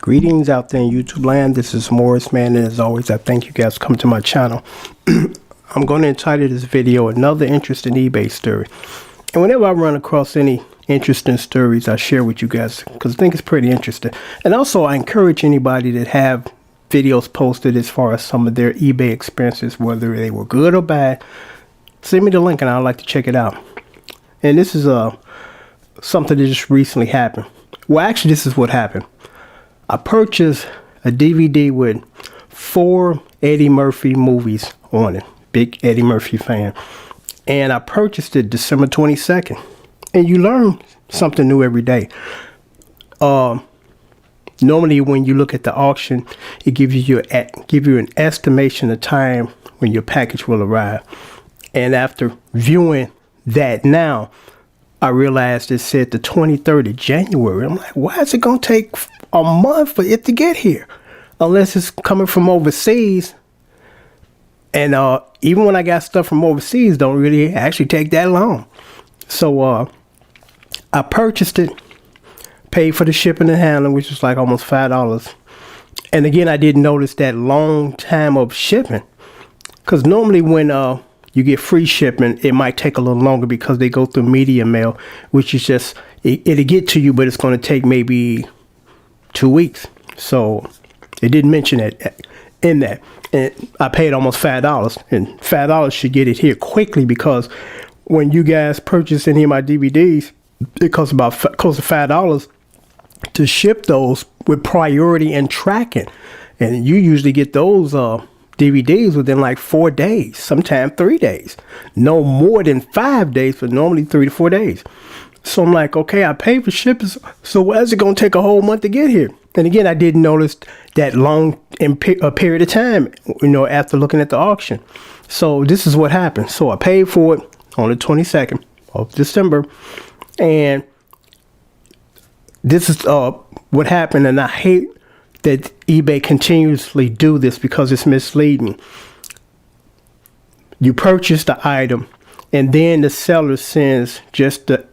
Greetings out there in YouTube land. This is Morris, man, and as always, I thank you guys for coming to my channel. I'm going to entitle this video Another Interesting eBay Story. And whenever I run across any interesting stories, I share with you guys because I think it's pretty interesting. And also, I encourage anybody that have videos posted as far as some of their eBay experiences, whether they were good or bad, send me the link and I'd like to check it out. And this is something that just recently happened. Well, actually, this is what happened. I purchased a DVD with 4 Eddie Murphy movies on it. Big Eddie Murphy fan. And I purchased it December 22nd. And you learn something new every day. Normally when you look at the auction, it gives you an estimation of time when your package will arrive. And after viewing that now, I realized it said the 23rd of January. I'm like, why is it going to take a month for it to get here? Unless it's coming from overseas. And even when I got stuff from overseas, don't really actually take that long. So I purchased it, paid for the shipping and handling, which was like almost $5. And again, I didn't notice that long time of shipping. Because normally when you get free shipping, it might take a little longer because they go through media mail, which is just, it'll get to you, but it's going to take maybe 2 weeks. So it didn't mention it in that. And I paid almost $5, and $5 should get it here quickly because when you guys purchase any of my DVDs, it costs about close to $5 to ship those with priority and tracking. And you usually get those DVDs within like 4 days, sometimes 3 days. No more than 5 days, but normally 3 to 4 days. So I'm like, okay, I paid for shipping, so why is it going to take a whole month to get here? And again, I didn't notice that long period of time, after looking at the auction. So this is what happened. So I paid for it on the 22nd of December. And this is what happened. And I hate that eBay continuously do this because it's misleading. You purchase the item and then the seller sends just the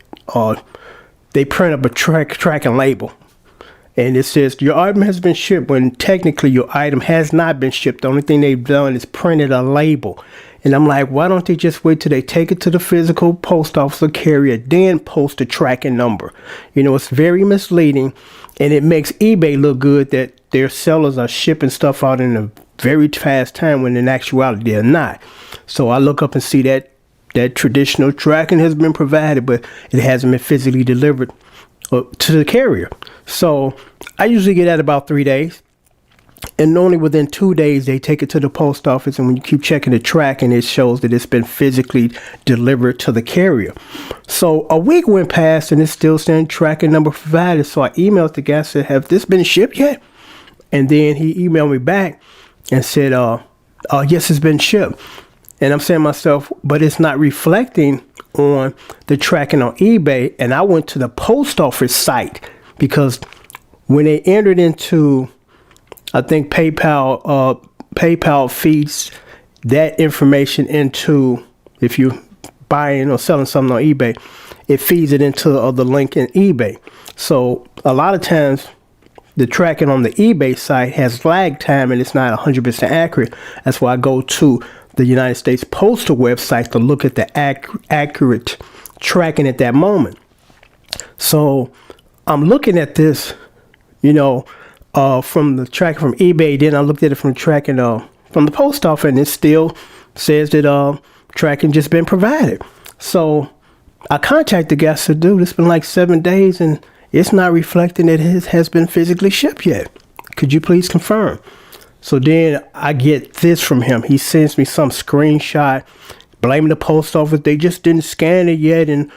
they print up a tracking label and it says your item has been shipped, when technically your item has not been shipped. The only thing they've done is printed a label. And I'm like, why don't they just wait till they take it to the physical post office or carrier, then post a tracking number? It's very misleading, and it makes eBay look good that their sellers are shipping stuff out in a very fast time when in actuality they're not. So I look up and see that traditional tracking has been provided, but it hasn't been physically delivered to the carrier. So I usually get that about 3 days. And only within 2 days, they take it to the post office. And when you keep checking the tracking, it shows that it's been physically delivered to the carrier. So a week went past and it's still saying tracking number provided. So I emailed the guy and said, have this been shipped yet? And then he emailed me back and said, yes, it's been shipped. And I'm saying to myself, but it's not reflecting on the tracking on eBay. And I went to the post office site because when they entered into, I think PayPal feeds that information into, if you're buying or selling something on eBay, it feeds it into the link in eBay. So a lot of times the tracking on the eBay site has lag time and it's not 100% accurate. That's why I go to the United States Postal website to look at the accurate tracking at that moment. So I'm looking at this, from the tracking from eBay. Then I looked at it from tracking from the post office, and it still says that tracking just been provided. So I contacted the guy, said, dude, it's been like 7 days and it's not reflecting that it has been physically shipped yet. Could you please confirm? So then I get this from him. He sends me some screenshot blaming the post office. They just didn't scan it yet, and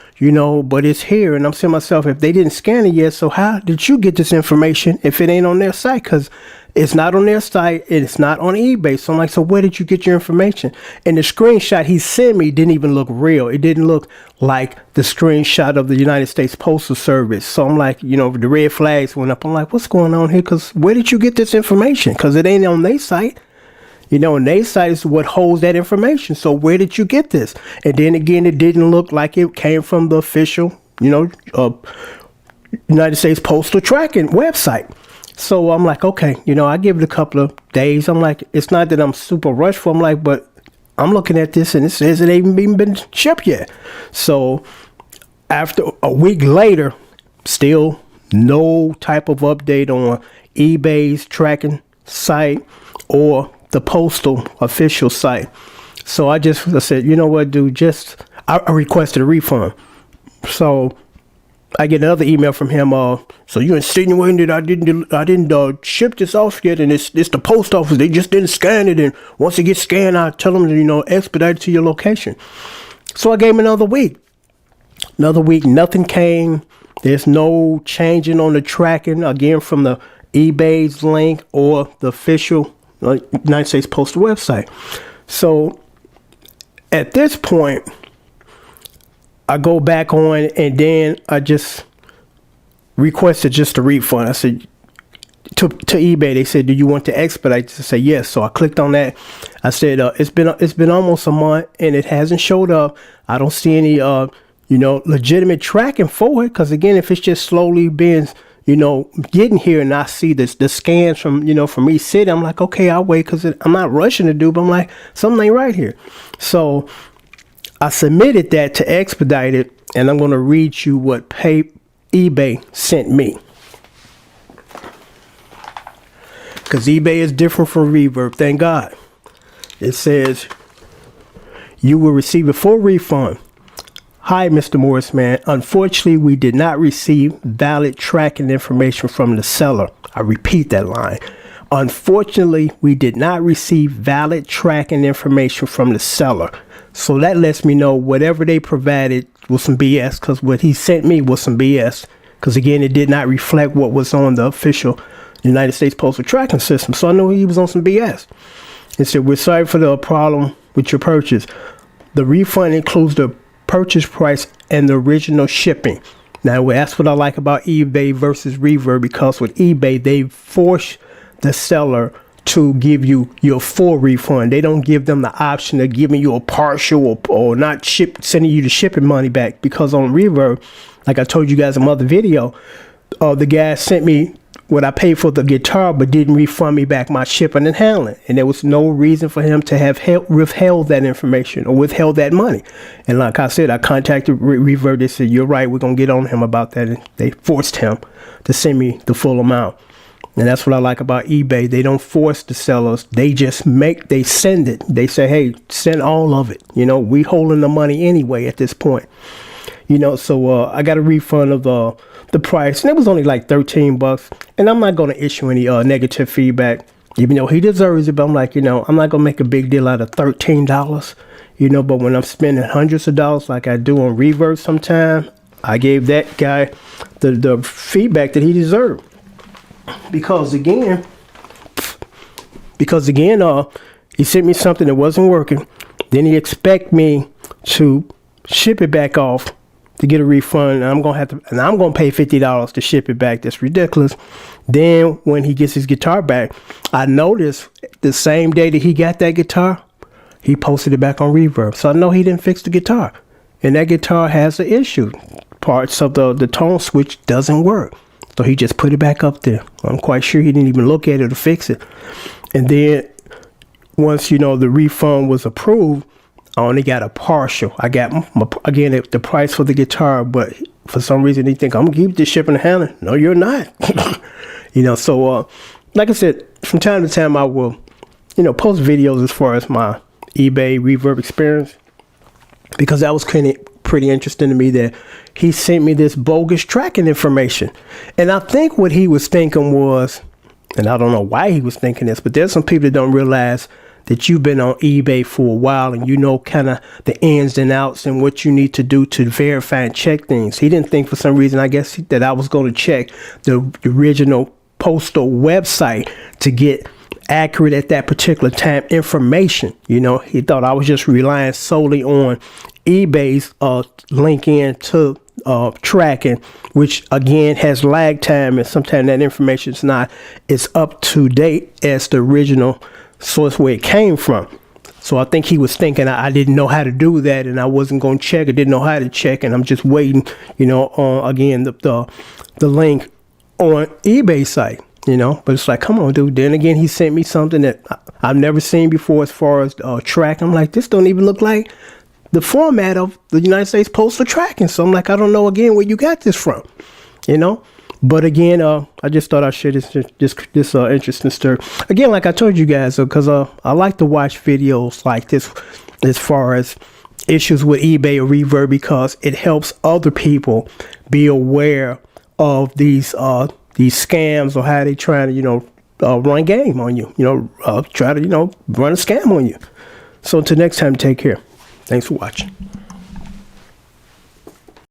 but it's here. And I'm saying to myself, if they didn't scan it yet, so how did you get this information if it ain't on their site? Because it's not on their site and it's not on eBay. So I'm like, so where did you get your information? And the screenshot he sent me didn't even look real. It didn't look like the screenshot of the United States Postal Service. So I'm like, the red flags went up. I'm like, what's going on here? Because where did you get this information? Because it ain't on their site. And their site is what holds that information. So where did you get this? And then again, it didn't look like it came from the official, United States Postal Tracking website. So I'm like, okay, I give it a couple of days. I'm like, it's not that I'm super rushed for. I'm like, but I'm looking at this and it says it ain't even been shipped yet. So after a week later, still no type of update on eBay's tracking site or the postal official site. So I said, you know what, dude, I requested a refund. So I get another email from him. So you insinuating that I didn't ship this off yet, and it's the post office. They just didn't scan it, and once it gets scanned, I tell them to expedite it to your location. So I gave him another week. Nothing came. There's no changing on the tracking again from the eBay's link or the official United States Postal website. So at this point, I go back on, and then I just requested just a refund. I said to eBay, they said, do you want to expedite this? I said yes. So I clicked on that. I said it's been almost a month and it hasn't showed up. I don't see any legitimate tracking for it, because again, if it's just slowly being getting here, and I see the scans from each city, I'm like, okay, I'll wait, because I'm not rushing to do, but I'm like, something ain't right here. So I submitted that to expedite it, and I'm going to read you what eBay sent me, because eBay is different from Reverb, thank God. It says, you will receive a full refund. Hi, Mr. Morris, man. Unfortunately, we did not receive valid tracking information from the seller. I repeat that line. Unfortunately, we did not receive valid tracking information from the seller. So that lets me know whatever they provided was some BS, because what he sent me was some BS. Because again, it did not reflect what was on the official United States Postal Tracking System. So I knew he was on some BS. It said, we're sorry for the problem with your purchase. The refund includes the purchase price and the original shipping. Now, that's what I like about eBay versus Reverb, because with eBay, they force the seller to give you your full refund. They don't give them the option of giving you a partial or not sending you the shipping money back, because on Reverb, like I told you guys in my other video, the guy sent me what I paid for the guitar, but didn't refund me back my shipping and handling. And there was no reason for him to have withheld that information or withheld that money. And like I said, I contacted Reverb. They said, you're right, we're going to get on him about that. And they forced him to send me the full amount. And that's what I like about eBay. They don't force the sellers. They just they send it. They say, hey, send all of it. We holding the money anyway at this point. So I got a refund of the price, and it was only like $13. And I'm not going to issue any negative feedback, even though he deserves it. But I'm like, I'm not going to make a big deal out of $13, but when I'm spending hundreds of dollars like I do on Reverb sometime, I gave that guy the feedback that he deserved. Because again, he sent me something that wasn't working. Then he expect me to ship it back off to get a refund, and I'm gonna pay $50 to ship it back. That's ridiculous. Then when he gets his guitar back, I noticed the same day that he got that guitar, he posted it back on Reverb. So I know he didn't fix the guitar, and that guitar has an issue. Parts of the tone switch doesn't work, so he just put it back up there. I'm quite sure he didn't even look at it to fix it. And then once the refund was approved, I only got a partial. I got, again, the price for the guitar, but for some reason they think I'm going to keep this shipping and handling. No, you're not. So like I said, from time to time I will, post videos as far as my eBay Reverb experience, because that was pretty interesting to me that he sent me this bogus tracking information. And I think what he was thinking was, and I don't know why he was thinking this, but there's some people that don't realize that you've been on eBay for a while and kind of the ins and outs and what you need to do to verify and check things. He didn't think for some reason, I guess, that I was going to check the original postal website to get accurate at that particular time information. He thought I was just relying solely on eBay's link in to tracking, which again has lag time, and sometimes that information is not as up to date as the original source where it came from. So I think he was thinking I didn't know how to do that, and I wasn't going to check. I didn't know how to check, and I'm just waiting, on again the link on eBay site. you know. But it's like, come on, dude. Then again, he sent me something that I've never seen before as far as track. I'm like, this don't even look like the format of the United States Postal Tracking. So I'm like, I don't know again where you got this from, you know. But again, I just thought I'd share this interesting story. Again, like I told you guys, because I like to watch videos like this as far as issues with eBay or Reverb, because it helps other people be aware of these scams, or how they try to, you know, run game on you, you know, try to, you know, run a scam on you. So until next time, take care. Thanks for watching.